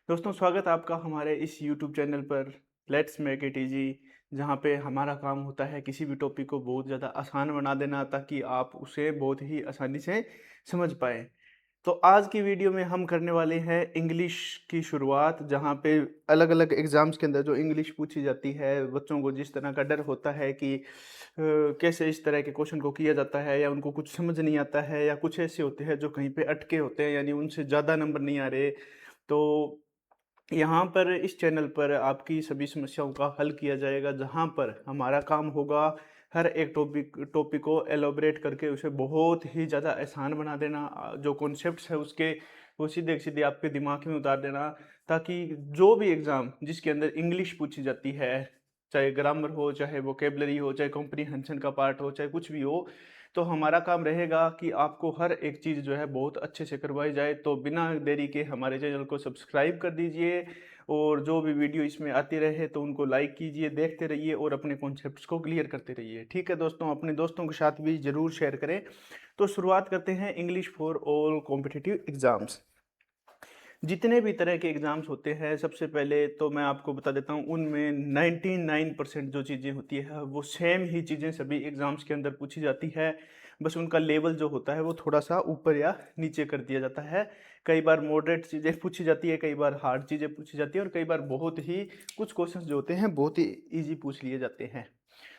दोस्तों स्वागत है आपका हमारे इस यूट्यूब चैनल पर लेट्स मेक इट इजी, जहाँ पे हमारा काम होता है किसी भी टॉपिक को बहुत ज़्यादा आसान बना देना ताकि आप उसे बहुत ही आसानी से समझ पाएँ। तो आज की वीडियो में हम करने वाले हैं इंग्लिश की शुरुआत, जहाँ पे अलग-अलग एग्ज़ाम्स के अंदर जो इंग्लिश पूछी जाती है, बच्चों को जिस तरह का डर होता है कि कैसे इस तरह के क्वेश्चन को किया जाता है या उनको कुछ समझ नहीं आता है या कुछ ऐसे होते हैं जो कहीं पे अटके होते हैं यानी उनसे ज़्यादा नंबर नहीं आ रहे। तो यहाँ पर इस चैनल पर आपकी सभी समस्याओं का हल किया जाएगा, जहाँ पर हमारा काम होगा हर एक टॉपिक टॉपिक को एलोबरेट करके उसे बहुत ही ज़्यादा आसान बना देना। जो कॉन्सेप्ट्स है उसके वो सीधे सीधे आपके दिमाग में उतार देना, ताकि जो भी एग्ज़ाम जिसके अंदर इंग्लिश पूछी जाती है, चाहे ग्रामर हो, चाहे वोकेबलरी हो, चाहे कॉम्प्रीहेंशन का पार्ट हो, चाहे कुछ भी हो, तो हमारा काम रहेगा कि आपको हर एक चीज़ जो है बहुत अच्छे से करवाई जाए। तो बिना देरी के हमारे चैनल को सब्सक्राइब कर दीजिए और जो भी वीडियो इसमें आती रहे तो उनको लाइक कीजिए, देखते रहिए और अपने कॉन्सेप्ट्स को क्लियर करते रहिए। ठीक है दोस्तों, अपने दोस्तों के साथ भी ज़रूर शेयर करें। तो शुरुआत करते हैं English for all competitive exams. जितने भी तरह के एग्ज़ाम्स होते हैं, सबसे पहले तो मैं आपको बता देता हूँ, उनमें 99% जो चीज़ें होती है वो सेम ही चीज़ें सभी एग्ज़ाम्स के अंदर पूछी जाती है। बस उनका लेवल जो होता है वो थोड़ा-सा ऊपर या नीचे कर दिया जाता है। कई बार मॉडरेट चीज़ें पूछी जाती है, कई बार हार्ड चीज़ें पूछी जाती है और कई बार बहुत ही कुछ क्वेश्चंस जो होते हैं बहुत ही ईज़ी पूछ लिए जाते हैं।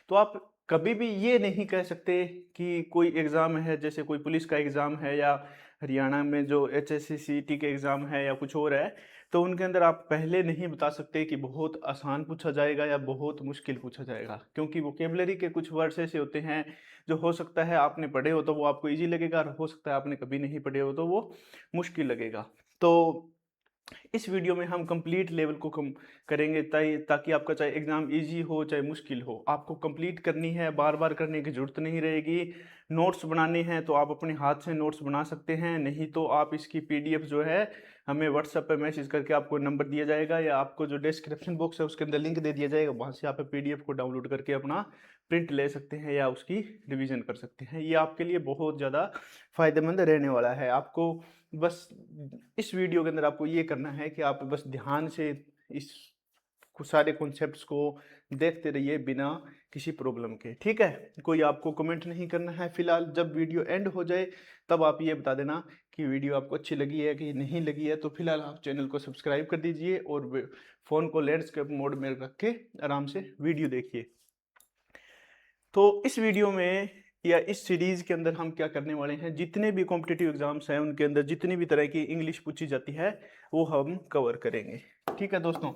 तो आप कभी भी ये नहीं कह सकते कि कोई एग्ज़ाम है, जैसे कोई पुलिस का एग्ज़ाम है या हरियाणा में जो एचएससी-सीईटी के एग्ज़ाम है या कुछ और है, तो उनके अंदर आप पहले नहीं बता सकते कि बहुत आसान पूछा जाएगा या बहुत मुश्किल पूछा जाएगा। क्योंकि वोकेबलरी के कुछ वर्ड्स ऐसे होते हैं जो हो सकता है आपने पढ़े हो तो वो आपको ईज़ी लगेगा और हो सकता है आपने कभी नहीं पढ़े हो तो वो मुश्किल लगेगा। तो इस वीडियो में हम कंप्लीट लेवल को कम करेंगे ताकि आपका चाहे एग्ज़ाम इजी हो चाहे मुश्किल हो, आपको कंप्लीट करनी है, बार बार करने की ज़रूरत नहीं रहेगी। नोट्स बनाने हैं तो आप अपने हाथ से नोट्स बना सकते हैं, नहीं तो आप इसकी पीडीएफ जो है हमें व्हाट्सएप पे मैसेज करके आपको नंबर दिया जाएगा या आपको जो डिस्क्रिप्शन बॉक्स है उसके अंदर लिंक दे दिया जाएगा, वहाँ से आप पीडीएफ को डाउनलोड करके अपना प्रिंट ले सकते हैं या उसकी रिवीजन कर सकते हैं। ये आपके लिए बहुत ज़्यादा फ़ायदेमंद रहने वाला है। आपको बस इस वीडियो के अंदर आपको ये करना है कि आप बस ध्यान से इस सारे कॉन्सेप्ट्स को देखते रहिए बिना किसी प्रॉब्लम के। ठीक है, कोई आपको कमेंट नहीं करना है फिलहाल। जब वीडियो एंड हो जाए तब आप ये बता देना कि वीडियो आपको अच्छी लगी है कि नहीं लगी है। तो फिलहाल आप चैनल को सब्सक्राइब कर दीजिए और फ़ोन को लैंडस्केप मोड में रख के आराम से वीडियो देखिए। तो इस वीडियो में या इस सीरीज़ के अंदर हम क्या करने वाले हैं, जितने भी कॉम्पिटिटिव एग्ज़ाम्स हैं उनके अंदर जितनी भी तरह की इंग्लिश पूछी जाती है वो हम कवर करेंगे। ठीक है दोस्तों,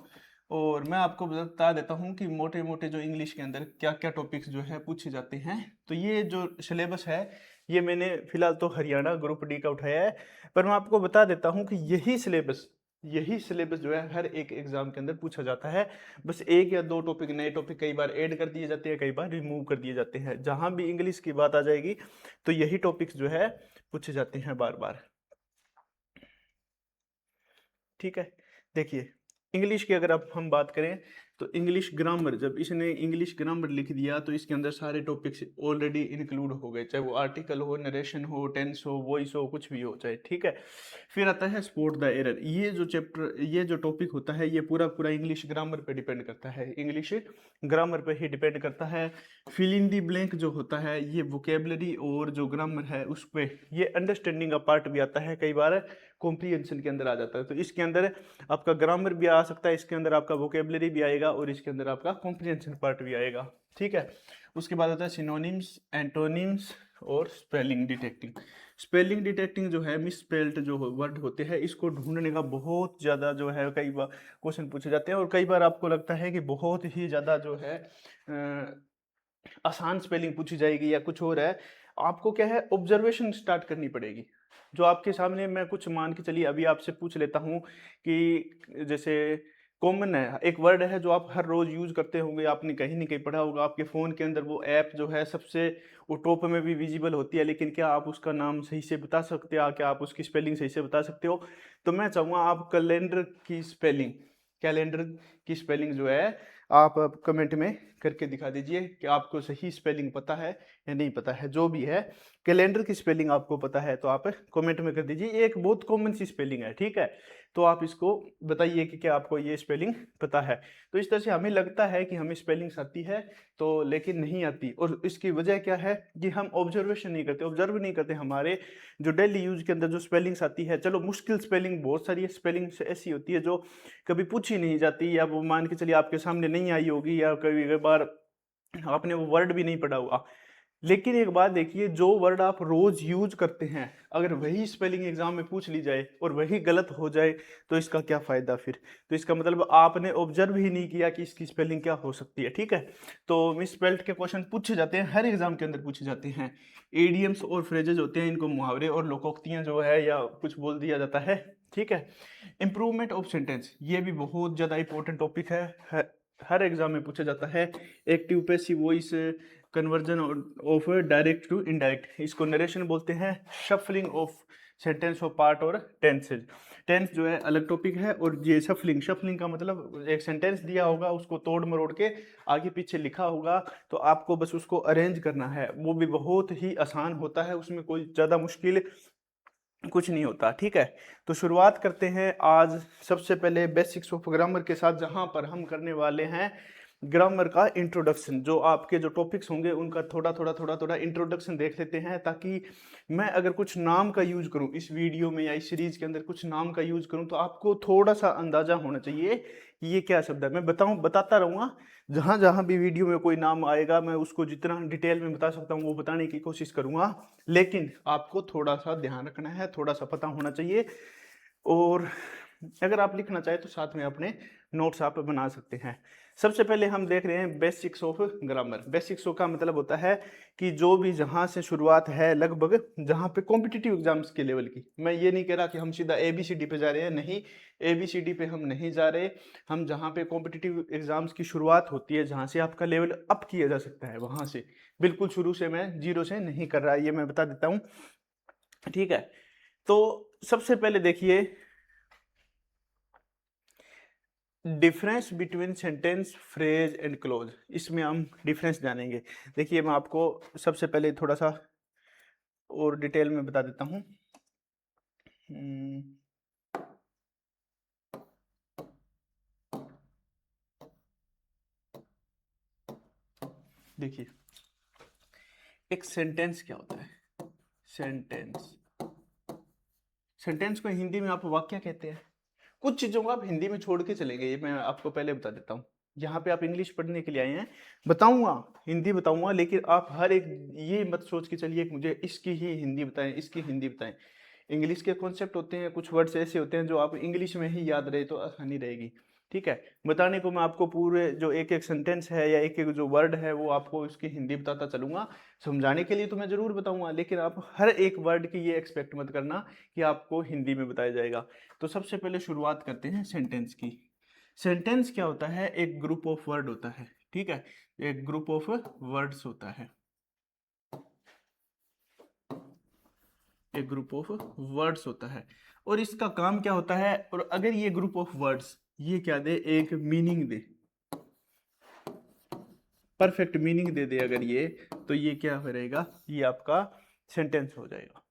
और मैं आपको बता देता हूँ कि मोटे-मोटे जो इंग्लिश के अंदर क्या-क्या टॉपिक्स जो है पूछे जाते हैं। तो ये जो सिलेबस है ये मैंने फ़िलहाल तो हरियाणा ग्रुप डी का उठाया है, पर मैं आपको बता देता हूँ कि यही सिलेबस जो है हर एक एग्ज़ाम के अंदर पूछा जाता है। बस 1 या 2 टॉपिक, नए टॉपिक कई बार ऐड कर दिए जाते हैं, कई बार रिमूव कर दिए जाते हैं। जहाँ भी इंग्लिश की बात आ जाएगी तो यही टॉपिक्स जो है पूछे जाते हैं बार-बार। ठीक है? देखिए, इंग्लिश की अगर अब हम बात करें तो इंग्लिश ग्रामर, जब इसने इंग्लिश ग्रामर लिख दिया तो इसके अंदर सारे टॉपिक्स ऑलरेडी इंक्लूड हो गए, चाहे वो आर्टिकल हो, नरेशन हो, टेंस हो, वॉइस हो, कुछ भी हो चाहे। ठीक है? फिर आता है स्पॉट द एरर। ये जो टॉपिक होता है ये पूरा-पूरा इंग्लिश ग्रामर पे डिपेंड करता है। इंग्लिश ग्रामर पे ही डिपेंड करता है। फिल इन द ब्लैंक जो होता है ये वोकैब्युलरी और जो ग्रामर है उस पे, ये अंडरस्टैंडिंग का पार्ट भी आता है, कई बार कॉम्प्रिहेंशन के अंदर आ जाता है। तो इसके अंदर आपका ग्रामर भी आ सकता है, इसके अंदर आपका वोकेबलरी भी आएगा और इसके अंदर आपका कॉम्प्रिहेंशन पार्ट भी आएगा। ठीक है, उसके बाद आता है सिनोनिम्स, एंटोनिम्स और स्पेलिंग डिटेक्टिंग। स्पेलिंग डिटेक्टिंग जो है, मिस स्पेल्ड जो वर्ड होते हैं इसको ढूंढने का बहुत ज़्यादा जो है कई बार क्वेश्चन पूछे जाते हैं और कई बार आपको लगता है कि बहुत ही ज़्यादा जो है आसान स्पेलिंग पूछी जाएगी या कुछ और है। आपको क्या है, ऑब्जर्वेशन स्टार्ट करनी पड़ेगी। जो आपके सामने, मैं कुछ मान के चलिए अभी आपसे पूछ लेता हूँ कि जैसे कॉमन है, एक वर्ड है जो आप हर रोज़ यूज़ करते होंगे, आपने कहीं न कहीं पढ़ा होगा, आपके फ़ोन के अंदर वो ऐप जो है सबसे वो टॉप में भी विज़िबल होती है, लेकिन क्या आप उसका नाम सही से बता सकते हो? क्या आप उसकी स्पेलिंग सही से बता सकते हो? तो मैं चाहूँगा आप कैलेंडर की स्पेलिंग जो है आप अब कमेंट में करके दिखा दीजिए कि आपको सही स्पेलिंग पता है या नहीं पता है। जो भी है कैलेंडर की स्पेलिंग आपको पता है तो आप कमेंट में कर दीजिए, ये एक बहुत कॉमन सी स्पेलिंग है, ठीक है। तो आप इसको बताइए कि क्या आपको ये स्पेलिंग पता है। तो इस तरह से हमें लगता है कि हमें स्पेलिंग्स आती है तो लेकिन नहीं आती, और इसकी वजह क्या है कि हम ऑब्जर्वेशन नहीं करते, ऑब्जर्व नहीं करते हमारे जो डेली यूज के अंदर जो स्पेलिंग्स आती है। चलो मुश्किल स्पेलिंग बहुत सारी स्पेलिंग्स ऐसी होती है जो कभी पूछी नहीं जाती, या वो मान के चलिए आपके सामने नहीं आई होगी, या कभी कई बार आपने वो वर्ड भी नहीं पढ़ा होगा। लेकिन एक बात देखिए, जो वर्ड आप रोज यूज करते हैं, अगर वही स्पेलिंग एग्जाम में पूछ ली जाए और वही गलत हो जाए तो इसका क्या फायदा फिर। तो इसका मतलब आपने ऑब्जर्व ही नहीं किया कि इसकी स्पेलिंग क्या हो सकती है, ठीक है। तो मिस स्पेल्ड के क्वेश्चन पूछे जाते हैं, हर एग्जाम के अंदर पूछे जाते हैं। एडियम्स और फ्रेजेज होते हैं, इनको मुहावरे और लोकोक्तियां जो है या कुछ बोल दिया जाता है, ठीक है। इंप्रूवमेंट ऑफ सेंटेंस, ये भी बहुत ज्यादा इंपॉर्टेंट टॉपिक है, हर एग्जाम में पूछा जाता है। Active passive voice, conversion of direct to indirect, इसको नरेशन बोलते हैं। Shuffling of sentence of part और टेंसेज, टेंस जो है अलग टॉपिक है, और ये शफलिंग, शफलिंग का मतलब एक सेंटेंस दिया होगा उसको तोड़ मरोड़ के आगे पीछे लिखा होगा, तो आपको बस उसको अरेंज करना है, वो भी बहुत ही आसान होता है, उसमें कोई ज़्यादा मुश्किल कुछ नहीं होता, ठीक है। तो शुरुआत करते हैं आज सबसे पहले बेसिक्स ऑफ ग्रामर के साथ, जहां पर हम करने वाले हैं ग्रामर का इंट्रोडक्शन। जो आपके जो टॉपिक्स होंगे उनका थोड़ा इंट्रोडक्शन देख लेते हैं, ताकि मैं अगर कुछ नाम का यूज करूं इस वीडियो में या इस सीरीज के अंदर, कुछ नाम का यूज करूं तो आपको थोड़ा सा अंदाजा होना चाहिए कि ये क्या शब्द है। मैं बताता रहूंगा, जहां जहां भी वीडियो में कोई नाम आएगा मैं उसको जितना डिटेल में बता सकता हूं वो बताने की कोशिश करूंगा, लेकिन आपको थोड़ा सा ध्यान रखना है, थोड़ा सा पता होना चाहिए। और अगर आप लिखना चाहें तो साथ में अपने नोट्स आप बना सकते हैं। सबसे पहले हम देख रहे हैं बेसिक्स ऑफ ग्रामर। बेसिक्स का मतलब होता है कि जो भी जहां से शुरुआत है लगभग, जहां पे कॉम्पिटिटिव एग्जाम्स के लेवल की, मैं ये नहीं कह रहा कि हम सीधा ABCD पे जा रहे हैं, नहीं, ABCD पे हम नहीं जा रहे। हम जहां पे कॉम्पिटिटिव एग्जाम्स की शुरुआत होती है, जहां से आपका लेवल अप किया जा सकता है, वहां से बिल्कुल शुरू से मैं जीरो से नहीं कर रहा, ये मैं बता देता हूँ, ठीक है। तो सबसे पहले देखिए difference between sentence, phrase and close, इसमें हम डिफरेंस जानेंगे। देखिए मैं आपको सबसे पहले थोड़ा सा और डिटेल में बता देता हूँ। देखिए एक सेंटेंस क्या होता है। सेंटेंस, सेंटेंस को हिंदी में आप वाक्य कहते हैं। कुछ चीज़ों को आप हिंदी में छोड़ के चलेंगे, ये मैं आपको पहले बता देता हूँ। यहाँ पे आप इंग्लिश पढ़ने के लिए आए हैं, बताऊंगा हिंदी बताऊंगा, लेकिन आप हर एक ये मत सोच के चलिए कि मुझे इसकी ही हिंदी बताएं, इसकी हिंदी बताएं। इंग्लिश के कॉन्सेप्ट होते हैं, कुछ वर्ड्स ऐसे होते हैं जो आप इंग्लिश में ही याद रहे तो आसानी रहेगी, ठीक है। बताने को मैं आपको पूरे जो एक एक सेंटेंस है या एक एक जो वर्ड है वो आपको इसकी हिंदी बताता चलूंगा। समझाने के लिए तो मैं जरूर बताऊंगा, लेकिन आप हर एक वर्ड की ये एक्सपेक्ट मत करना कि आपको हिंदी में बताया जाएगा। तो सबसे पहले शुरुआत करते हैं सेंटेंस की। सेंटेंस क्या होता है, एक ग्रुप ऑफ वर्ड होता है, ठीक है, एक ग्रुप ऑफ वर्ड्स होता है, एक ग्रुप ऑफ वर्ड्स होता है। और इसका काम क्या होता है, और अगर ये ग्रुप ऑफ वर्ड्स ये क्या दे, एक मीनिंग दे, परफेक्ट मीनिंग दे दे अगर ये, तो ये क्या रहेगा, ये आपका सेंटेंस हो जाएगा,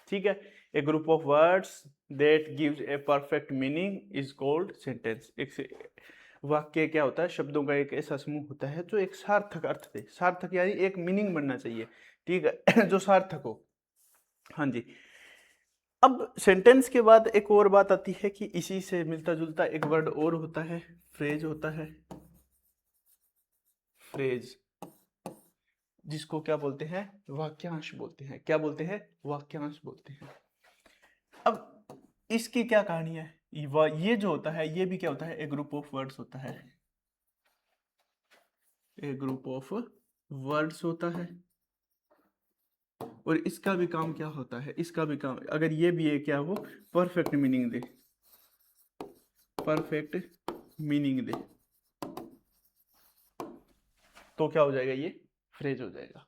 ठीक है। A group of words that gives a perfect meaning is called sentence. एक वाक्य क्या होता है, शब्दों का एक ऐसा समूह होता है जो एक सार्थक अर्थ दे, सार्थक यानी एक मीनिंग बनना चाहिए, ठीक है, जो सार्थक हो, हाँ जी। अब सेंटेंस के बाद एक और बात आती है कि इसी से मिलता जुलता एक वर्ड और होता है, फ्रेज होता है। फ्रेज, जिसको क्या बोलते हैं, वाक्यांश बोलते हैं। क्या बोलते हैं, वाक्यांश बोलते हैं। अब इसकी क्या कहानी है, ये जो होता है ये भी क्या होता है, एक ग्रुप ऑफ वर्ड्स होता है, एक ग्रुप ऑफ वर्ड्स होता है। और इसका भी काम क्या होता है, इसका भी काम, अगर ये भी है क्या हो, परफेक्ट मीनिंग दे, परफेक्ट मीनिंग दे, तो क्या हो जाएगा, ये फ्रेज हो जाएगा,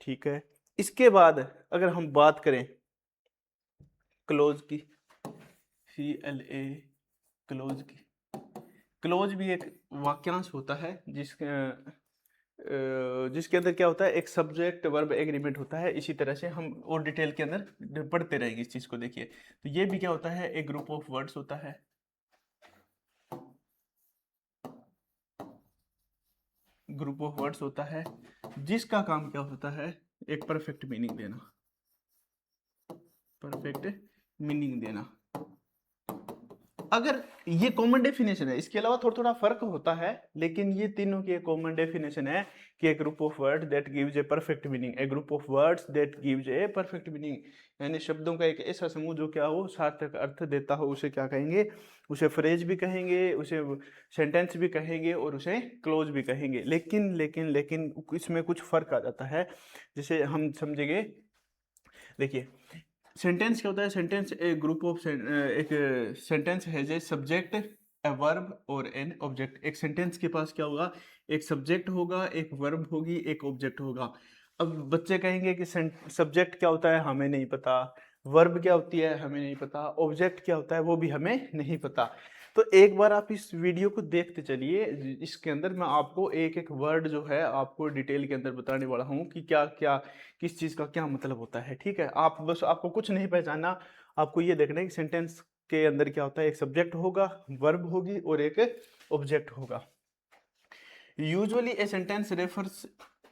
ठीक है। इसके बाद अगर हम बात करें क्लोज की, CLA, क्लोज की, क्लोज भी एक वाक्यांश होता है जिसके जिसके अंदर क्या होता है, एक सब्जेक्ट वर्ब एग्रीमेंट होता है। इसी तरह से हम और डिटेल के अंदर पढ़ते रहेंगे इस चीज़ को। देखिए, तो ये भी क्या होता है, एक ग्रुप ऑफ वर्ड्स होता है। ग्रुप ऑफ वर्ड्स होता है जिसका काम क्या होता है, एक परफेक्ट मीनिंग देना। परफेक्ट मीनिंग देना। अगर ये कॉमन डेफिनेशन है, इसके अलावा थोड़ा थोड़ा फर्क होता है, लेकिन ये तीनों की कॉमन डेफिनेशन है कि a group of word that gives a perfect meaning. A group of words that gives a perfect meaning, यानी शब्दों का एक ऐसा समूह जो क्या हो, सार्थक अर्थ देता हो, उसे क्या कहेंगे, उसे फ्रेज भी कहेंगे, उसे सेंटेंस भी कहेंगे और उसे क्लोज भी कहेंगे। लेकिन लेकिन लेकिन इसमें कुछ फर्क आ जाता है, जैसे हम समझेंगे। देखिए, सेंटेंस क्या होता है, सेंटेंस ए ग्रुप ऑफ, एक sentence has a subject, a verb और एन ऑब्जेक्ट। एक सेंटेंस के पास क्या होगा, एक सब्जेक्ट होगा, एक वर्ब होगी, एक ऑब्जेक्ट होगा। अब बच्चे कहेंगे कि सब्जेक्ट क्या होता है, हमें नहीं पता। वर्ब क्या होती है, हमें नहीं पता। ऑब्जेक्ट क्या होता है, वो भी हमें नहीं पता। तो एक बार आप इस वीडियो को देखते चलिए, इसके अंदर मैं आपको एक एक वर्ड जो है आपको डिटेल के अंदर बताने वाला हूँ कि क्या क्या, किस चीज़ का क्या मतलब होता है। ठीक है, आप बस, आपको कुछ नहीं पहचानना, आपको ये देखना है कि सेंटेंस के अंदर क्या होता है, एक सब्जेक्ट होगा, वर्ब होगी और एक ऑब्जेक्ट होगा। यूजुअली ए सेंटेंस रेफर्स,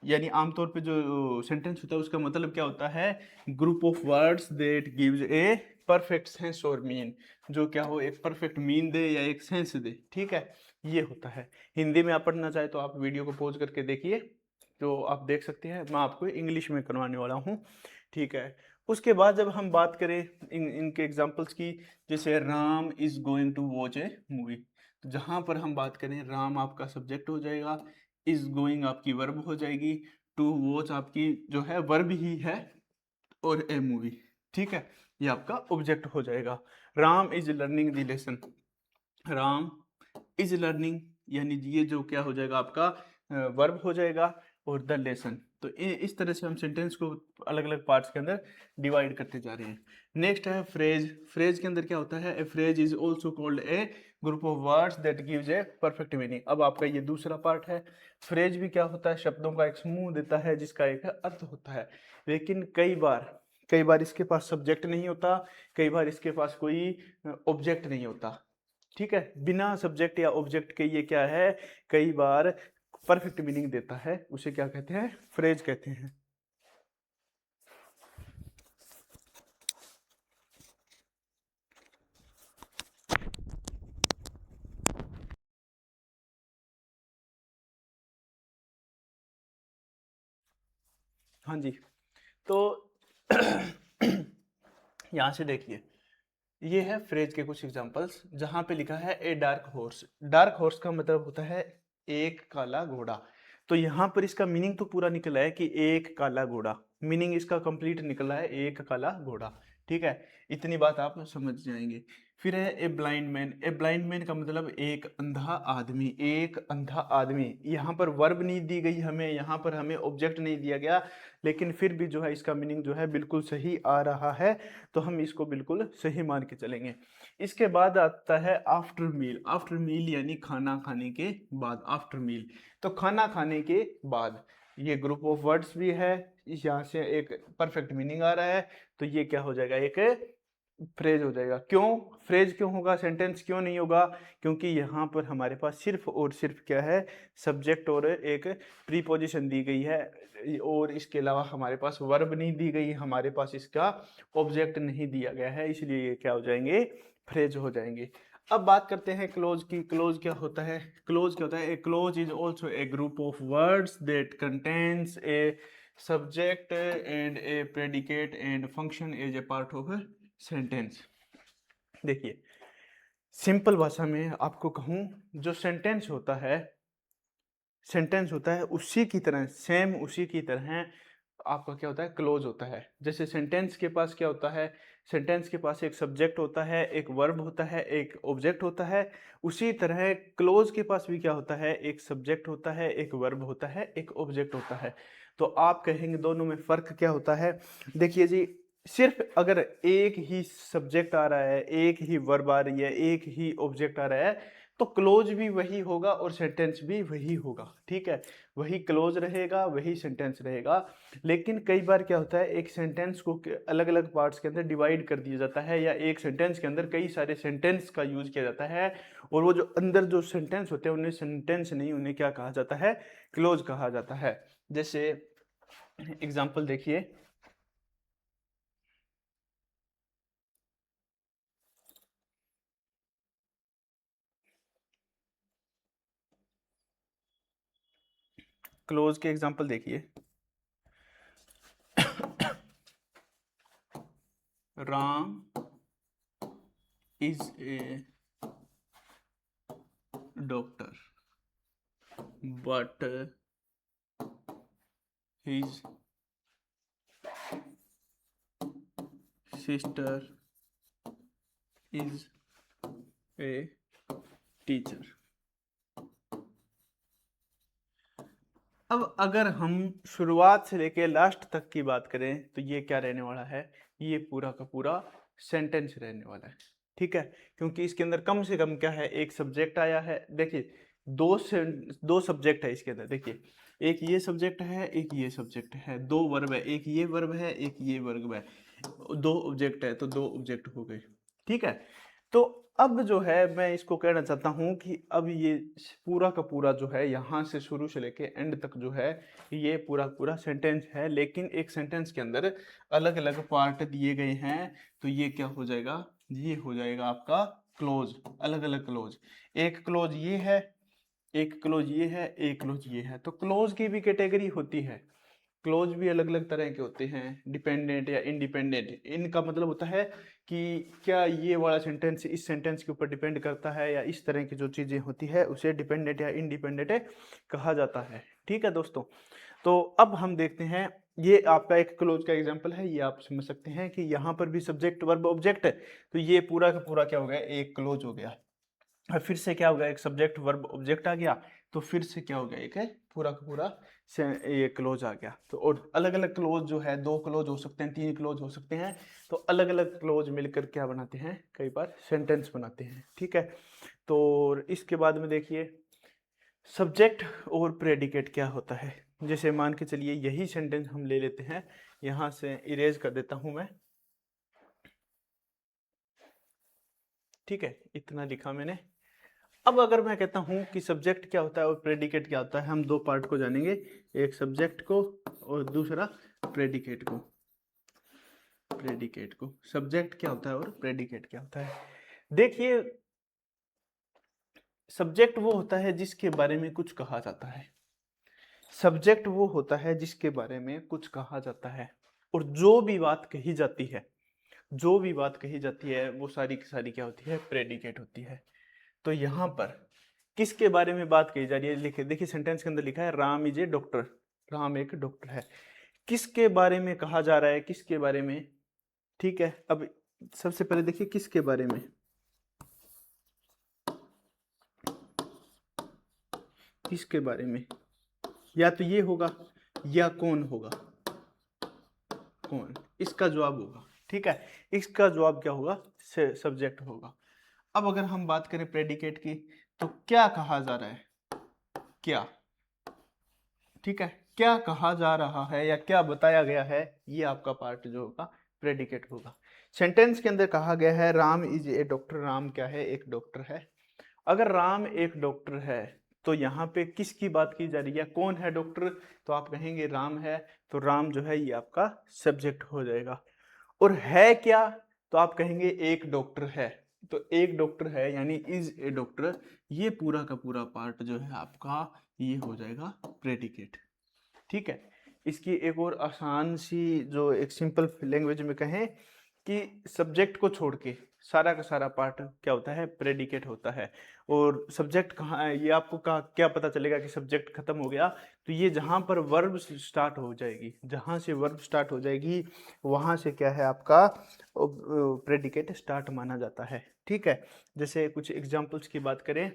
यानी आमतौर पे जो सेंटेंस होता है उसका मतलब क्या होता है, group of words that gives a perfect sense और मीन, जो क्या हो, एक परफेक्ट मीन दे या एक सेंस दे। ठीक है, ये होता है। हिंदी में आप पढ़ना चाहे तो आप वीडियो को पॉज करके देखिए, तो आप देख सकते हैं। मैं आपको इंग्लिश में करवाने वाला हूँ। ठीक है, उसके बाद जब हम बात करें इनके एग्जाम्पल्स की, जैसे Ram is going to watch a movie, तो जहाँ पर हम बात करें, राम आपका सब्जेक्ट हो जाएगा, इज गोइंग आपकी वर्ब हो जाएगी, टू वॉच आपकी जो है वर्ब ही है, और ए मूवी, ठीक है, ये आपका ऑब्जेक्ट हो जाएगा। Ram is learning the lesson, Ram is learning, यानी ये जो क्या हो जाएगा आपका वर्ब हो जाएगा, और द लेसन। तो इस तरह से हम सेंटेंस को अलग अलग पार्ट्स के अंदर डिवाइड करते जा रहे हैं। नेक्स्ट है फ्रेज। फ्रेज के अंदर क्या होता है, ए phrase is also called a group of words that gives a perfect meaning. अब आपका ये दूसरा पार्ट है। फ्रेज भी क्या होता है, शब्दों का एक समूह देता है जिसका एक अर्थ होता है। लेकिन कई बार इसके पास सब्जेक्ट नहीं होता, कई बार इसके पास कोई ऑब्जेक्ट नहीं होता। ठीक है, बिना सब्जेक्ट या ऑब्जेक्ट के ये क्या है, कई बार परफेक्ट मीनिंग देता है, उसे क्या कहते हैं, फ्रेज कहते हैं। हाँ जी, तो यहाँ से देखिए, ये है फ्रेज के कुछ एग्जांपल्स, जहाँ पे लिखा है a dark horse. Dark horse का मतलब होता है एक काला घोड़ा। तो यहाँ पर इसका मीनिंग तो पूरा निकला है कि एक काला घोड़ा, मीनिंग इसका कंप्लीट निकला है, एक काला घोड़ा। ठीक है, इतनी बात आप समझ जाएंगे। फिर है a blind man. A blind man का मतलब एक अंधा आदमी, एक अंधा आदमी। यहाँ पर वर्ब नहीं दी गई हमें, यहाँ पर हमें ऑब्जेक्ट नहीं दिया गया, लेकिन फिर भी जो है इसका मीनिंग जो है बिल्कुल सही आ रहा है, तो हम इसको बिल्कुल सही मान के चलेंगे। इसके बाद आता है आफ्टर मील। आफ्टर मील यानी खाना खाने के बाद, आफ्टर मील, तो खाना खाने के बाद। ये ग्रुप ऑफ वर्ड्स भी है, यहाँ से एक परफेक्ट मीनिंग आ रहा है, तो ये क्या हो जाएगा, एक फ्रेज हो जाएगा। क्यों फ्रेज क्यों होगा, सेंटेंस क्यों नहीं होगा, क्योंकि यहाँ पर हमारे पास सिर्फ और सिर्फ क्या है, सब्जेक्ट और एक प्रीपोजिशन दी गई है, और इसके अलावा हमारे पास वर्ब नहीं दी गई, हमारे पास इसका ऑब्जेक्ट नहीं दिया गया है, इसलिए ये क्या हो जाएंगे, फ्रेज हो जाएंगे। अब बात करते हैं क्लोज की। क्लोज क्या होता है, क्लोज क्या होता है, a clause is also a group of words that contains a subject and a predicate and function as a part of sentence. देखिए, सिंपल भाषा में आपको कहूँ, जो सेंटेंस होता है उसी की तरह, सेम उसी की तरह आपका क्या होता है, क्लोज होता है। जैसे सेंटेंस के पास क्या होता है, सेंटेंस के पास एक सब्जेक्ट होता है, एक वर्ब होता है, एक ऑब्जेक्ट होता है, उसी तरह क्लोज के पास भी क्या होता है, एक सब्जेक्ट होता है, एक वर्ब होता है, एक ऑब्जेक्ट होता है। तो आप कहेंगे दोनों में फ़र्क क्या होता है। देखिए जी, सिर्फ अगर एक ही सब्जेक्ट आ रहा है, एक ही वर्ब आ रही है, एक ही ऑब्जेक्ट आ रहा है, तो क्लोज भी वही होगा और सेंटेंस भी वही होगा, ठीक है, वही क्लोज रहेगा, वही सेंटेंस रहेगा। लेकिन कई बार क्या होता है, एक सेंटेंस को अलग अलग पार्ट्स के अंदर डिवाइड कर दिया जाता है, या एक सेंटेंस के अंदर कई सारे सेंटेंस का यूज किया जाता है, और वो जो अंदर जो सेंटेंस होते हैं उन्हें सेंटेंस नहीं, उन्हें क्या कहा जाता है, क्लोज कहा जाता है। जैसे एग्जाम्पल देखिए, क्लोज के एग्जाम्पल देखिए, Ram is a doctor but his sister is a teacher। अब अगर हम शुरुआत से लेके लास्ट तक की बात करें तो ये क्या रहने वाला है, ये पूरा का पूरा सेंटेंस रहने वाला है, ठीक है, क्योंकि इसके अंदर कम से कम क्या है, एक सब्जेक्ट आया है। देखिए दो सब्जेक्ट है इसके अंदर, देखिए एक ये सब्जेक्ट है, एक ये सब्जेक्ट है, दो वर्ब है, एक ये वर्ब है, एक ये वर्ब है, दो ऑब्जेक्ट है, तो दो ऑब्जेक्ट हो गए, ठीक है। तो अब जो है मैं इसको कहना चाहता हूं कि अब ये पूरा का पूरा जो है यहाँ से शुरू से लेके एंड तक जो है ये पूरा पूरा सेंटेंस है, लेकिन एक सेंटेंस के अंदर अलग अलग पार्ट दिए गए हैं, तो ये क्या हो जाएगा, ये हो जाएगा आपका क्लोज, अलग अलग क्लोज। एक क्लोज ये है, एक क्लोज ये है, एक क्लोज ये है। तो क्लोज की भी कैटेगरी होती है, क्लोज भी अलग अलग तरह के होते हैं, डिपेंडेंट या इंडिपेंडेंट। इनका मतलब होता है कि क्या ये वाला सेंटेंस इस सेंटेंस के ऊपर डिपेंड करता है, या इस तरह की जो चीज़ें होती है उसे डिपेंडेंट या इंडिपेंडेंट कहा जाता है, ठीक है दोस्तों। तो अब हम देखते हैं, ये आपका एक क्लोज का एग्जांपल है, ये आप समझ सकते हैं कि यहाँ पर भी सब्जेक्ट वर्ब ऑब्जेक्ट है, तो ये पूरा का पूरा क्या हो गया, एक क्लोज हो गया। और फिर से क्या हो गया, एक सब्जेक्ट वर्ब ऑब्जेक्ट आ गया, तो फिर से क्या हो गया, एक है पूरा का पूरा से ये क्लोज आ गया। तो और अलग अलग क्लोज जो है, दो क्लोज हो सकते हैं, तीन क्लोज हो सकते हैं, तो अलग अलग क्लोज मिलकर क्या बनाते हैं, कई बार सेंटेंस बनाते हैं, ठीक है। तो इसके बाद में देखिए सब्जेक्ट और प्रेडिकेट क्या होता है। जैसे मान के चलिए यही सेंटेंस हम ले लेते हैं, यहाँ से इरेज कर देता हूं मैं, ठीक है, इतना लिखा मैंने। अब अगर मैं कहता हूं कि सब्जेक्ट क्या होता है और प्रेडिकेट क्या होता है, हम दो पार्ट को जानेंगे, एक सब्जेक्ट को और दूसरा प्रेडिकेट को। प्रेडिकेट को, सब्जेक्ट क्या होता है और प्रेडिकेट क्या होता है। देखिए सब्जेक्ट वो होता है जिसके बारे में कुछ कहा जाता है, सब्जेक्ट वो होता है जिसके बारे में कुछ कहा जाता है, और जो भी बात कही जाती है, जो भी बात कही जाती है वो सारी की सारी क्या होती है, प्रेडिकेट होती है। तो यहाँ पर किसके बारे में बात कही जा रही है, लिखे देखिए सेंटेंस के अंदर लिखा है Ram is a doctor, Ram एक डॉक्टर है। किसके बारे में कहा जा रहा है, किसके बारे में, ठीक है। अब सबसे पहले देखिए किसके बारे में, किसके बारे में, या तो ये होगा या कौन होगा, कौन इसका जवाब होगा, ठीक है, इसका जवाब क्या होगा, सब्जेक्ट होगा। अब अगर हम बात करें प्रेडिकेट की, तो क्या कहा जा रहा है, क्या, ठीक है, क्या कहा जा रहा है या क्या बताया गया है, ये आपका पार्ट जो होगा प्रेडिकेट होगा। सेंटेंस के अंदर कहा गया है Ram is a doctor, Ram क्या है, एक डॉक्टर है। अगर राम एक डॉक्टर है तो यहाँ पे किसकी बात की जा रही है, कौन है डॉक्टर, तो आप कहेंगे राम है, तो राम जो है ये आपका सब्जेक्ट हो जाएगा। और है क्या, तो आप कहेंगे एक डॉक्टर है, तो एक डॉक्टर है यानी इज ए डॉक्टर, ये पूरा का पूरा पार्ट जो है आपका ये हो जाएगा प्रेडिकेट, ठीक है। इसकी एक और आसान सी जो एक सिंपल लैंग्वेज में कहें कि सब्जेक्ट को छोड़ के सारा का सारा पार्ट क्या होता है, प्रेडिकेट होता है। और सब्जेक्ट कहाँ है, ये आपको कहाँ क्या पता चलेगा कि सब्जेक्ट खत्म हो गया, तो ये जहाँ पर वर्ब स्टार्ट हो जाएगी, जहाँ से वर्ब स्टार्ट हो जाएगी वहाँ से क्या है आपका प्रेडिकेट स्टार्ट माना जाता है, ठीक है। जैसे कुछ एग्जांपल्स की बात करें,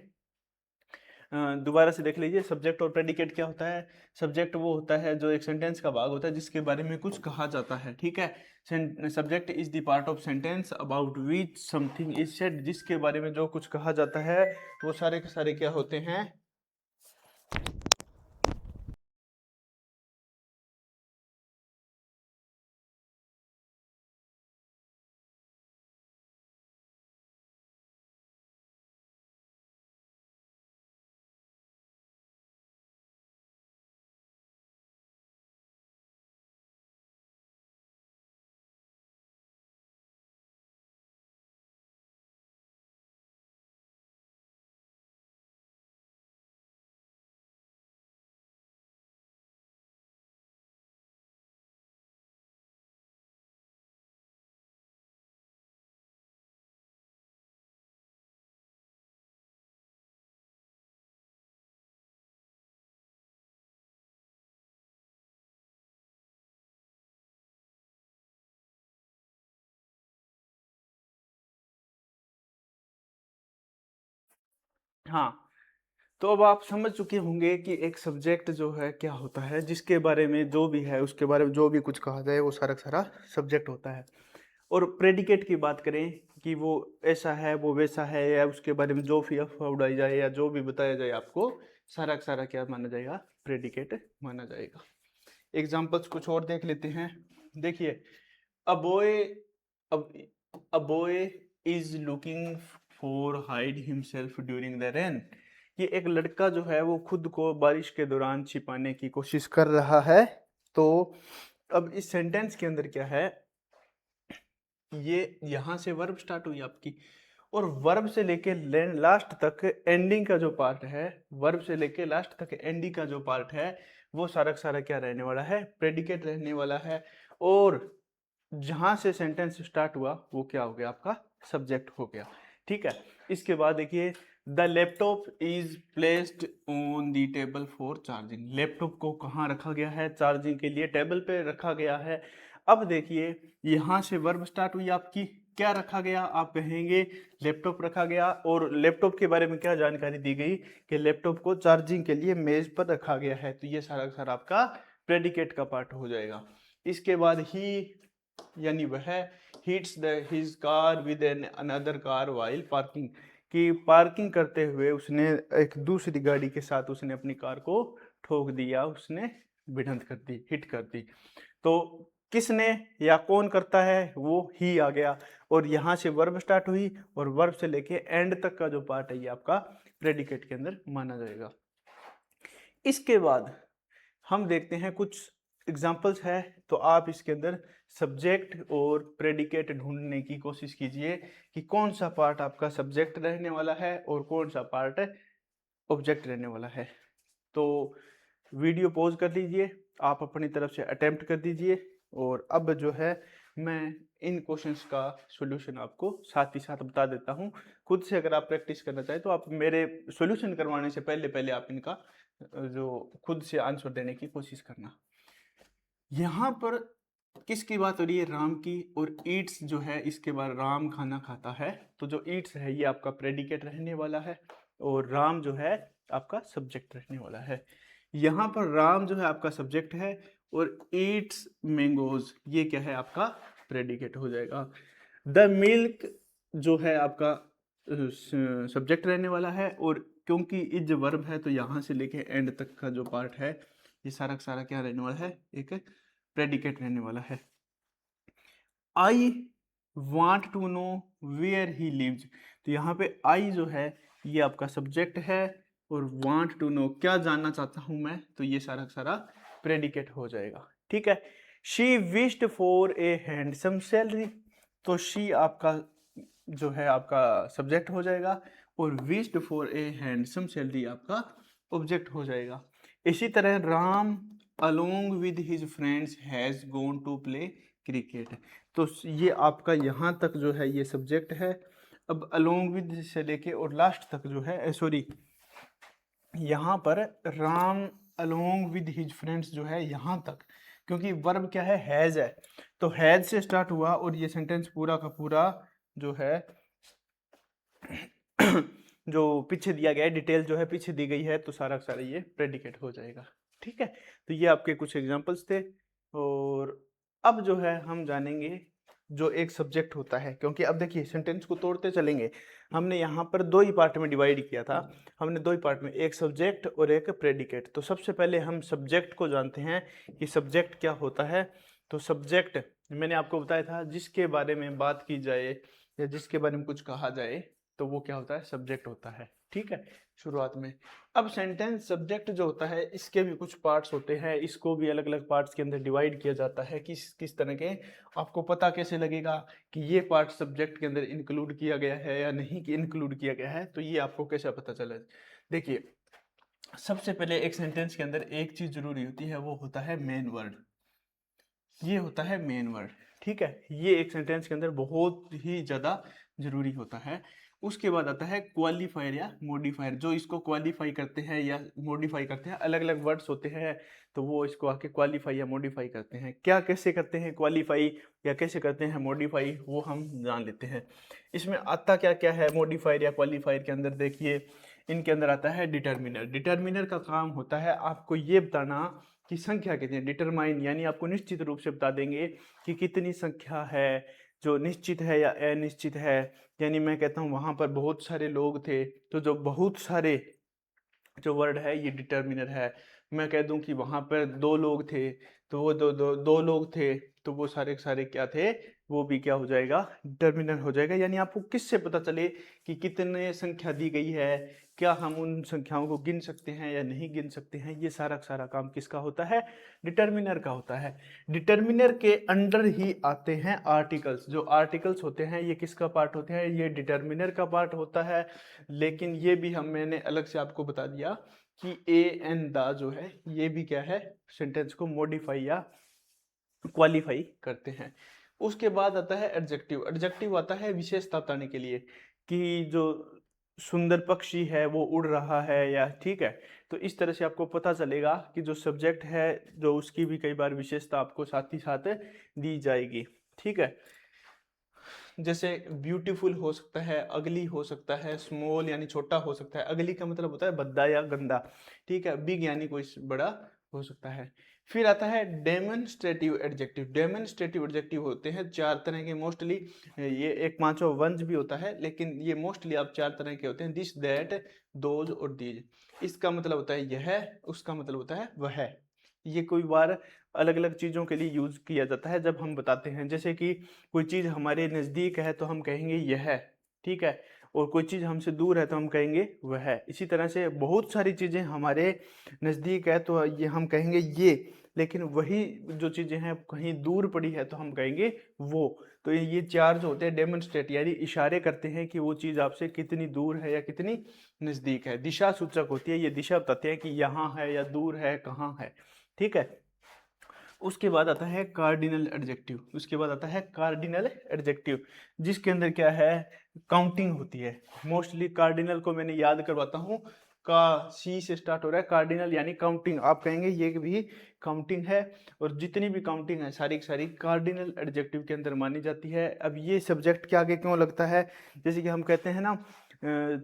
दोबारा से देख लीजिए, सब्जेक्ट और प्रेडिकेट क्या होता है। सब्जेक्ट वो होता है जो एक सेंटेंस का भाग होता है जिसके बारे में कुछ कहा जाता है, ठीक है। Subject is the part of sentence about which something is said, जिसके बारे में जो कुछ कहा जाता है वो सारे के सारे क्या होते हैं। हाँ, तो अब आप समझ चुके होंगे कि एक सब्जेक्ट जो है क्या होता है, जिसके बारे में जो भी है उसके बारे में जो भी कुछ कहा जाए वो सारा का सारा सब्जेक्ट होता है। और प्रेडिकेट की बात करें कि वो ऐसा है वो वैसा है, या उसके बारे में जो भी अफवाह उड़ाई जाए या जो भी बताया जाए आपको, सारा का सारा क्या माना जाएगा, प्रेडिकेट माना जाएगा। एग्जाम्पल्स कुछ और देख लेते हैं। देखिए, a boy a boy is looking for hide himself during the rain. ये एक लड़का जो है वो खुद को बारिश के दौरान छिपाने की कोशिश कर रहा है। तो अब इस सेंटेंस के अंदर क्या है, ये यहाँ से वर्ब स्टार्ट हुई आपकी, और वर्ब से लेके लास्ट तक एंडिंग का जो पार्ट है, वर्ब से लेके लास्ट तक एंडिंग का जो पार्ट है वो सारा का सारा क्या रहने वाला है, प्रेडिकेट रहने वाला है। और जहां से सेंटेंस स्टार्ट हुआ वो क्या हो गया, आपका सब्जेक्ट हो गया, ठीक है। इसके बाद देखिए, the laptop is placed on the table for charging. Laptop को कहाँ रखा गया है, चार्जिंग के लिए टेबल पे रखा गया है। अब देखिए, यहां से वर्ब स्टार्ट हुई आपकी, क्या रखा गया, आप कहेंगे लैपटॉप रखा गया। और लैपटॉप के बारे में क्या जानकारी दी गई कि लैपटॉप को चार्जिंग के लिए मेज पर रखा गया है। तो ये सारा सारा आपका प्रेडिकेट का पार्ट हो जाएगा। इसके बाद ही यानी वह hits his car with an another car while parking, कि पार्किंग करते हुए उसने एक दूसरी गाड़ी के साथ उसने अपनी कार को ठोक दिया, उसने भिड़ंत कर दी, हिट कर दी। तो किसने या कौन करता है, वो ही आ गया। और यहाँ से वर्ब स्टार्ट हुई और वर्ब से लेके एंड तक का जो पार्ट है ये आपका प्रेडिकेट के अंदर माना जाएगा। इसके बाद हम देखते हैं कुछ एग्जाम्पल्स है, तो आप इसके अंदर सब्जेक्ट और प्रेडिकेट ढूंढने की कोशिश कीजिए कि कौन सा पार्ट आपका सब्जेक्ट रहने वाला है और कौन सा पार्ट ऑब्जेक्ट रहने वाला है। तो वीडियो पॉज कर लीजिए, आप अपनी तरफ से अटेम्प्ट कर दीजिए, और अब जो है मैं इन क्वेश्चंस का सॉल्यूशन आपको साथ ही साथ बता देता हूं। खुद से अगर आप प्रैक्टिस करना चाहें तो आप मेरे सॉल्यूशन करवाने से पहले पहले आप इनका जो खुद से आंसर देने की कोशिश करना। यहाँ पर किसकी बात हो रही है, राम की। और ईट्स जो है, इसके बाद राम खाना खाता है, तो जो ईट्स है ये आपका प्रेडिकेट रहने वाला है और राम जो है आपका सब्जेक्ट रहने वाला है। यहाँ पर राम जो है आपका सब्जेक्ट है और ईट्स मैंगोज ये क्या है, आपका प्रेडिकेट हो जाएगा। द मिल्क जो है आपका सब्जेक्ट रहने वाला है, और क्योंकि इज वर्ब है तो यहाँ से लेके एंड तक का जो पार्ट है ये सारा का सारा क्या रहने वाला है, एक प्रेडिकेट रहने वाला है। I want to know where he lives, तो यहाँ पे आई जो है ये आपका सब्जेक्ट है, और वांट टू नो क्या जानना चाहता हूं मैं, तो ये सारा का सारा प्रेडिकेट हो जाएगा, ठीक है। She wished for a handsome salary, तो शी आपका जो है आपका सब्जेक्ट हो जाएगा, और wished for a handsome salary आपका ऑब्जेक्ट हो जाएगा। इसी तरह Ram along with his friends has gone to play cricket, तो ये आपका यहाँ तक जो है ये सब्जेक्ट है। अब अलोंग विद से लेके और लास्ट तक जो है, सॉरी, यहाँ पर Ram along with his friends जो है यहाँ तक, क्योंकि वर्ब क्या है, हैज है, तो हैज से स्टार्ट हुआ और ये सेंटेंस पूरा का पूरा जो है जो पीछे दिया गया है, डिटेल जो है पीछे दी गई है, तो सारा का सारा ये प्रेडिकेट हो जाएगा। ठीक है, तो ये आपके कुछ एग्जांपल्स थे। और अब जो है हम जानेंगे जो एक सब्जेक्ट होता है, क्योंकि अब देखिए सेंटेंस को तोड़ते चलेंगे। हमने यहाँ पर दो ही पार्ट में डिवाइड किया था, हमने दो ही पार्ट में, एक सब्जेक्ट और एक प्रेडिकेट। तो सबसे पहले हम सब्जेक्ट को जानते हैं कि सब्जेक्ट क्या होता है। तो सब्जेक्ट मैंने आपको बताया था, जिसके बारे में बात की जाए या जिसके बारे में कुछ कहा जाए तो वो क्या होता है, सब्जेक्ट होता है। ठीक है, शुरुआत में। अब सेंटेंस सब्जेक्ट जो होता है इसके भी कुछ पार्ट्स होते हैं, इसको भी अलग अलग पार्ट्स के अंदर डिवाइड किया जाता है। किस किस तरह के, आपको पता कैसे लगेगा कि ये पार्ट सब्जेक्ट के अंदर इंक्लूड किया गया है या नहीं कि इंक्लूड किया गया है, तो ये आपको कैसे पता चले। देखिए, सबसे पहले एक सेंटेंस के अंदर एक चीज जरूरी होती है, वो होता है मेन वर्ड। ये होता है मेन वर्ड। ठीक है, ये एक सेंटेंस के अंदर बहुत ही ज्यादा जरूरी होता है। उसके बाद आता है क्वालिफायर या मॉडिफायर, जो इसको क्वालिफाई करते हैं या मॉडिफाई करते हैं। अलग अलग वर्ड्स होते हैं, तो वो इसको आके क्वालिफाई या मॉडिफाई करते हैं। क्या कैसे करते हैं क्वालिफाई या कैसे करते हैं मॉडिफाई, वो हम जान लेते हैं। इसमें आता क्या क्या है मॉडिफायर या क्वालिफायर के अंदर, देखिए इनके अंदर आता है डिटर्मिनर। डिटर्मिनर का काम होता है आपको ये बताना कि संख्या कितनी है। डिटरमाइन यानी आपको निश्चित रूप से बता देंगे कि कितनी संख्या है, जो निश्चित है या अनिश्चित है। यानी मैं कहता हूँ वहां पर बहुत सारे लोग थे, तो जो बहुत सारे जो वर्ड है ये डिटर्मिनर है। मैं कह दूं कि वहां पर दो लोग थे, तो वो दो लोग थे, तो वो सारे के सारे क्या थे, वो भी क्या हो जाएगा, डिटर्मिनर हो जाएगा। यानी आपको किससे पता चले कि कितने संख्या दी गई है, क्या हम उन संख्याओं को गिन सकते हैं या नहीं गिन सकते हैं, ये सारा का सारा काम किसका होता है, डिटर्मिनर का होता है। डिटर्मिनर के अंडर ही आते हैं आर्टिकल्स। जो आर्टिकल्स होते हैं ये किसका पार्ट होते हैं, ये डिटर्मिनर का पार्ट होता है। लेकिन ये भी मैंने अलग से आपको बता दिया कि ए एन द जो है ये भी क्या है, सेंटेंस को मॉडिफाई या क्वालिफाई करते हैं। उसके बाद आता है एडजेक्टिव। एडजेक्टिव आता है विशेषता बताने के लिए कि जो सुंदर पक्षी है वो उड़ रहा है या, ठीक है। तो इस तरह से आपको पता चलेगा कि जो सब्जेक्ट है जो उसकी भी कई बार विशेषता आपको साथ ही साथ दी जाएगी। ठीक है, जैसे ब्यूटीफुल हो सकता है, अगली हो सकता है, स्मॉल यानी छोटा हो सकता है। अगली का मतलब होता है भद्दा या गंदा, ठीक है। बिग यानी कोई बड़ा हो सकता है। फिर आता है डेमोन्स्ट्रेटिव एडजेक्टिव। डेमोन्स्ट्रेटिव एडजेक्टिव होते हैं चार तरह के मोस्टली, ये एक पांचवा वंश भी होता है, लेकिन ये मोस्टली आप चार तरह के होते हैं, दिस दैट दोज और दीज। इसका मतलब होता है यह, उसका मतलब होता है वह। ये कोई बार अलग अलग चीज़ों के लिए यूज किया जाता है जब हम बताते हैं। जैसे कि कोई चीज़ हमारे नज़दीक है तो हम कहेंगे यह, ठीक है, और कोई चीज़ हमसे दूर है तो हम कहेंगे वह। इसी तरह से बहुत सारी चीज़ें हमारे नज़दीक है तो ये हम कहेंगे ये, लेकिन वही जो चीज़ें हैं कहीं दूर पड़ी है तो हम कहेंगे वो। तो ये चार जो होते हैं डेमोन्स्ट्रेट यानी इशारे करते हैं कि वो चीज़ आपसे कितनी दूर है या कितनी नज़दीक है। दिशा सूचक होती है, ये दिशा बताते हैं कि यहाँ है या दूर है, कहाँ है। ठीक है, उसके बाद आता है कार्डिनल एडजेक्टिव। उसके बाद आता है कार्डिनल एडजेक्टिव, जिसके अंदर क्या है, काउंटिंग होती है। मोस्टली कार्डिनल को मैंने याद करवाता हूँ, का सी से स्टार्ट हो रहा है। कार्डिनल यानी काउंटिंग, आप कहेंगे ये भी काउंटिंग है। और जितनी भी काउंटिंग है सारी की सारी कार्डिनल एडजेक्टिव के अंदर मानी जाती है। अब ये सब्जेक्ट के आगे क्यों लगता है, जैसे कि हम कहते हैं ना,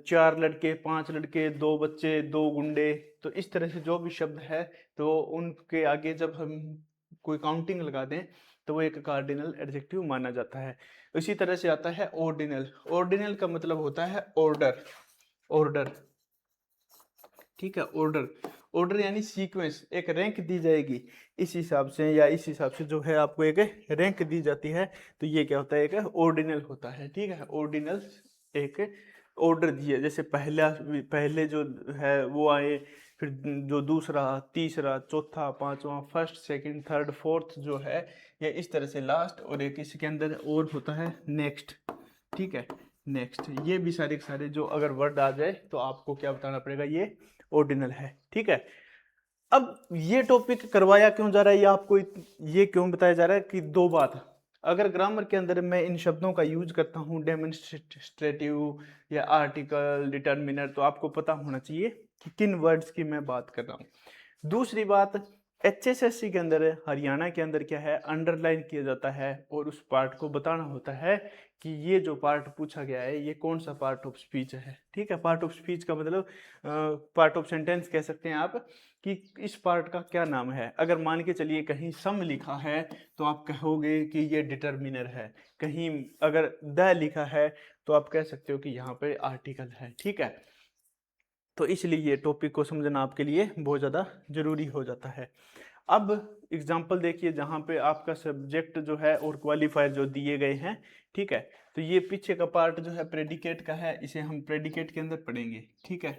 चार लड़के, पांच लड़के, दो बच्चे, दो गुंडे, तो इस तरह से जो भी शब्द है तो उनके आगे जब हम कोई काउंटिंग लगा दें तो वो एक कार्डिनल एडजेक्टिव माना जाता है। इसी तरह से आता है ऑर्डिनल। ऑर्डिनल का मतलब होता है ऑर्डर, ऑर्डर, ठीक है। ऑर्डर, ऑर्डर यानी सीक्वेंस, एक रैंक दी जाएगी इस हिसाब से, या इस हिसाब से जो है आपको एक रैंक दी जाती है, तो ये क्या होता है, एक ऑर्डिनल होता है। ठीक है, ऑर्डिनल एक ऑर्डर दिए, जैसे पहले जो है वो आए, फिर जो दूसरा, तीसरा, चौथा, पांचवा, फर्स्ट, सेकंड, थर्ड, फोर्थ जो है, ये इस तरह से लास्ट, और एक इसके अंदर और होता है नेक्स्ट। ठीक है, नेक्स्ट। ये भी सारे के सारे जो अगर वर्ड आ जाए तो आपको क्या बताना पड़ेगा, ये ऑर्डिनल है। ठीक है, अब ये टॉपिक करवाया क्यों जा रहा है, ये आपको ये क्यों बताया जा रहा है कि दो बात, अगर ग्रामर के अंदर मैं इन शब्दों का यूज करता हूँ डेमोन्स्ट्रेटिव या आर्टिकल, डिटर्मिनर, तो आपको पता होना चाहिए कि किन वर्ड्स की मैं बात कर रहा हूँ। दूसरी बात, HSSC के अंदर, हरियाणा के अंदर क्या है, अंडरलाइन किया जाता है और उस पार्ट को बताना होता है कि ये जो पार्ट पूछा गया है ये कौन सा पार्ट ऑफ स्पीच है। ठीक है, पार्ट ऑफ स्पीच का मतलब पार्ट ऑफ सेंटेंस कह सकते हैं आप कि इस पार्ट का क्या नाम है। अगर मान के चलिए कहीं सम लिखा है तो आप कहोगे कि ये डिटर्मिनर है, कहीं अगर द लिखा है तो आप कह सकते हो कि यहाँ पे आर्टिकल है। ठीक है, तो इसलिए ये टॉपिक को समझना आपके लिए बहुत ज़्यादा ज़रूरी हो जाता है। अब एग्जाम्पल देखिए जहाँ पे आपका सब्जेक्ट जो है और क्वालिफायर जो दिए गए हैं। ठीक है, तो ये पीछे का पार्ट जो है प्रेडिकेट का है, इसे हम प्रेडिकेट के अंदर पढ़ेंगे। ठीक है,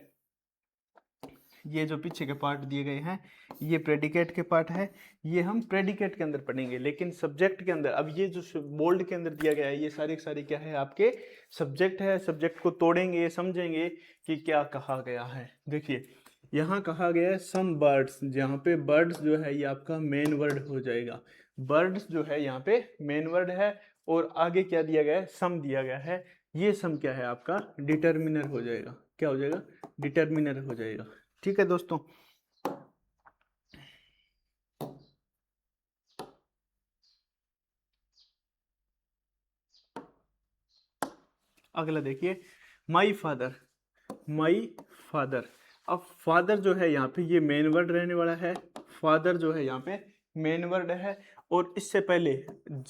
ये जो पीछे के पार्ट दिए गए हैं ये प्रेडिकेट के पार्ट है, ये हम प्रेडिकेट के अंदर पढ़ेंगे। लेकिन सब्जेक्ट के अंदर अब ये जो बोल्ड के अंदर दिया गया है ये सारी सारी क्या है, आपके सब्जेक्ट है। सब्जेक्ट को तोड़ेंगे, समझेंगे कि क्या कहा गया है। देखिए यहाँ कहा गया है सम बर्ड्स, जहाँ पे बर्ड्स जो है ये आपका मेन वर्ड हो जाएगा। बर्ड्स जो है यहाँ पे मेन वर्ड है और आगे क्या दिया गया है, सम दिया गया है। ये सम क्या है, आपका डिटर्मिनर हो जाएगा। क्या हो जाएगा, डिटर्मिनर हो जाएगा। ठीक है दोस्तों, अगला देखिए माई फादर। माई फादर, अब फादर जो है यहाँ पे ये मेन वर्ड रहने वाला है। फादर जो है यहाँ पे मेन वर्ड है और इससे पहले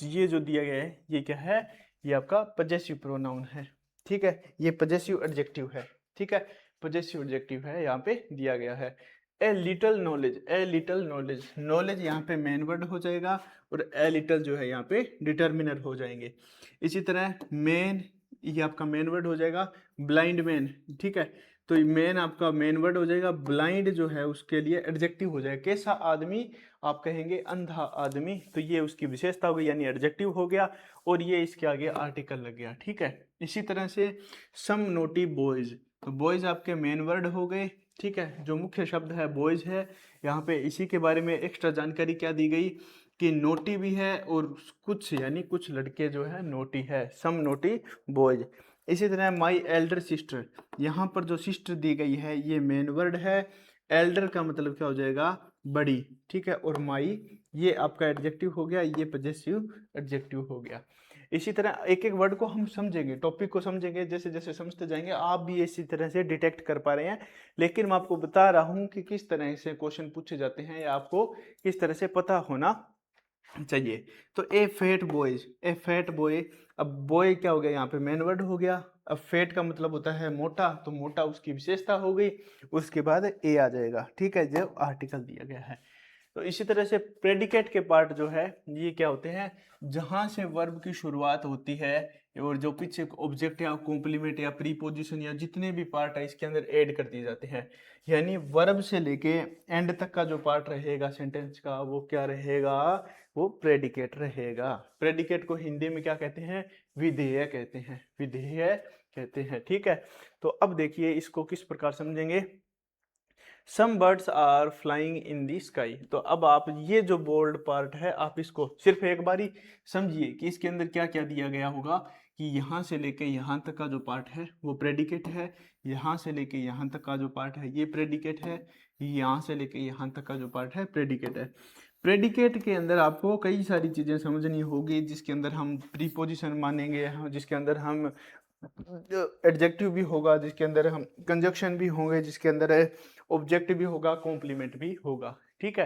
ये जो दिया गया है ये क्या है, ये आपका पजेसिव प्रोनाउन है। ठीक है, ये पजेसिव एडजेक्टिव है। ठीक है, पजेसिव एडजेक्टिव है यहाँ पे दिया गया है। A little knowledge, a little knowledge, knowledge यहाँ पे मेन वर्ड हो जाएगा और ए लिटल जो है यहाँ पे डिटर्मिनर हो जाएंगे। इसी तरह मेन, ये आपका मेन वर्ड हो जाएगा। ब्लाइंड मैन, ठीक है, तो मेन आपका मेन वर्ड हो जाएगा। ब्लाइंड जो है उसके लिए एडजेक्टिव हो जाएगा। कैसा आदमी, आप कहेंगे अंधा आदमी, तो ये उसकी विशेषता हो गई यानी एडजेक्टिव हो गया और ये इसके आगे आर्टिकल लग गया। ठीक है, इसी तरह से सम नोटी बॉयज, तो बॉयज आपके मेन वर्ड हो गए। ठीक है, जो मुख्य शब्द है बॉयज है। यहाँ पे इसी के बारे में एक्स्ट्रा जानकारी क्या दी गई कि नोटी भी है और कुछ यानी कुछ लड़के जो है नोटी है, सम नोटी बॉयज। इसी तरह माई एल्डर सिस्टर, यहाँ पर जो सिस्टर दी गई है ये मेन वर्ड है। एल्डर का मतलब क्या हो जाएगा, बड़ी। ठीक है, और माई ये आपका एडजेक्टिव हो गया, ये पजेसिव एडजेक्टिव हो गया। इसी तरह एक एक वर्ड को हम समझेंगे, टॉपिक को समझेंगे, जैसे जैसे समझते जाएंगे आप भी इसी तरह से डिटेक्ट कर पा रहे हैं। लेकिन मैं आपको बता रहा हूँ कि किस तरह से क्वेश्चन पूछे जाते हैं या आपको किस तरह से पता होना चाहिए। तो ए फैट बॉयज, ए फैट बॉय, अब बॉय क्या हो गया, यहाँ पे मेन वर्ड हो गया। अब फैट का मतलब होता है मोटा, तो मोटा उसकी विशेषता हो गई। उसके बाद ए आ जाएगा। ठीक है, जो आर्टिकल दिया गया है। तो इसी तरह से प्रेडिकेट के पार्ट जो है ये क्या होते हैं, जहां से वर्ब की शुरुआत होती है और जो पीछे ऑब्जेक्ट या कॉम्प्लीमेंट या प्रीपोजिशन या जितने भी पार्ट है इसके अंदर ऐड कर दिए जाते हैं। यानी वर्ब से लेके एंड तक का जो पार्ट रहेगा सेंटेंस का वो क्या रहेगा, वो प्रेडिकेट रहेगा। प्रेडिकेट को हिंदी में क्या कहते हैं, विधेय कहते हैं, विधेय कहते हैं। ठीक है, तो अब देखिए इसको किस प्रकार समझेंगे। Some birds are flying in the sky, तो अब आप ये जो बोल्ड पार्ट है आप इसको सिर्फ एक बारी समझिए कि इसके अंदर क्या क्या दिया गया होगा कि यहाँ से लेके यहाँ तक का जो पार्ट है वो प्रेडिकेट है, यहाँ से लेके यहाँ तक का जो पार्ट है ये प्रेडिकेट है, यहाँ से लेके यहाँ तक का जो पार्ट है प्रेडिकेट है। प्रेडिकेट के अंदर आपको कई सारी चीज़ें समझनी होगी, जिसके अंदर हम प्रीपोजिशन मानेंगे, जिसके अंदर हम एडजेक्टिव भी होगा, जिसके अंदर हम कंजक्शन भी होंगे, जिसके अंदर ऑब्जेक्ट भी होगा, कॉम्प्लीमेंट भी होगा। ठीक है,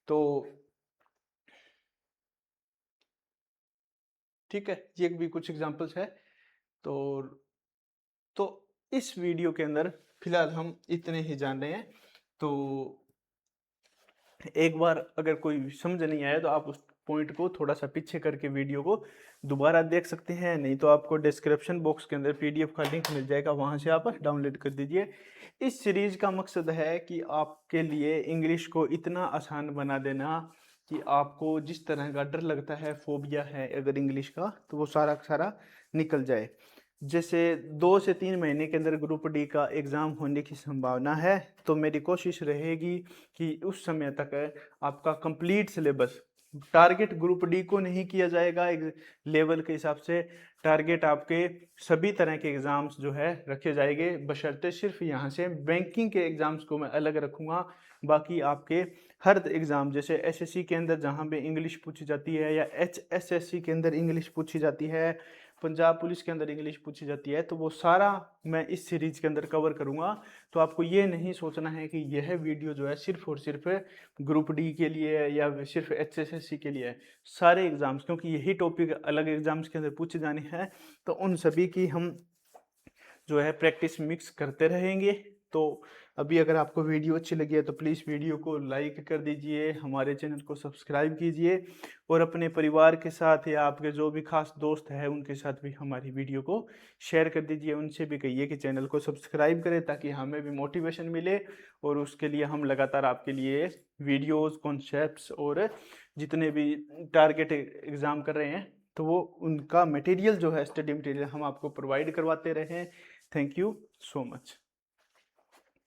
तो ठीक है, ये भी कुछ एग्जांपल्स है। तो तो इस वीडियो के अंदर फिलहाल हम इतने ही जान रहे हैं। तो एक बार अगर कोई समझ नहीं आया तो आप उस पॉइंट को थोड़ा सा पीछे करके वीडियो को दोबारा देख सकते हैं, नहीं तो आपको डिस्क्रिप्शन बॉक्स के अंदर पीडीएफ का लिंक मिल जाएगा, वहां से आप डाउनलोड कर दीजिए। इस सीरीज का मकसद है कि आपके लिए इंग्लिश को इतना आसान बना देना कि आपको जिस तरह का डर लगता है, फोबिया है अगर इंग्लिश का, तो वो सारा का सारा निकल जाए। जैसे 2 से 3 महीने के अंदर ग्रुप डी का एग्ज़ाम होने की संभावना है, तो मेरी कोशिश रहेगी कि उस समय तक आपका complete syllabus, target group D को नहीं किया जाएगा एक लेवल के हिसाब से, टारगेट आपके सभी तरह के एग्ज़ाम्स जो है रखे जाएंगे, बशर्ते सिर्फ यहाँ से बैंकिंग के एग्ज़ाम्स को मैं अलग रखूँगा। बाकी आपके हर एग्ज़ाम, जैसे एसएससी के अंदर जहाँ पे इंग्लिश पूछी जाती है, या एचएसएससी के अंदर इंग्लिश पूछी जाती है, पंजाब पुलिस के अंदर इंग्लिश पूछी जाती है, तो वो सारा मैं इस सीरीज़ के अंदर कवर करूँगा। तो आपको ये नहीं सोचना है कि यह वीडियो जो है सिर्फ और सिर्फ ग्रुप डी के लिए है या सिर्फ एचएसएससी के लिए है। सारे एग्ज़ाम्स, क्योंकि यही टॉपिक अलग एग्ज़ाम्स के अंदर पूछे जाने हैं, तो उन सभी की हम जो है प्रैक्टिस मिक्स करते रहेंगे। तो अभी अगर आपको वीडियो अच्छी लगी है तो प्लीज़ वीडियो को लाइक कर दीजिए, हमारे चैनल को सब्सक्राइब कीजिए, और अपने परिवार के साथ या आपके जो भी खास दोस्त हैं उनके साथ भी हमारी वीडियो को शेयर कर दीजिए। उनसे भी कहिए कि चैनल को सब्सक्राइब करें, ताकि हमें भी मोटिवेशन मिले, और उसके लिए हम लगातार आपके लिए वीडियोज़, कॉन्सेप्ट्स और जितने भी टारगेट एग्ज़ाम कर रहे हैं तो वो उनका मटेरियल जो है, स्टडी मटेरियल, हम आपको प्रोवाइड करवाते रहें। Thank you so much.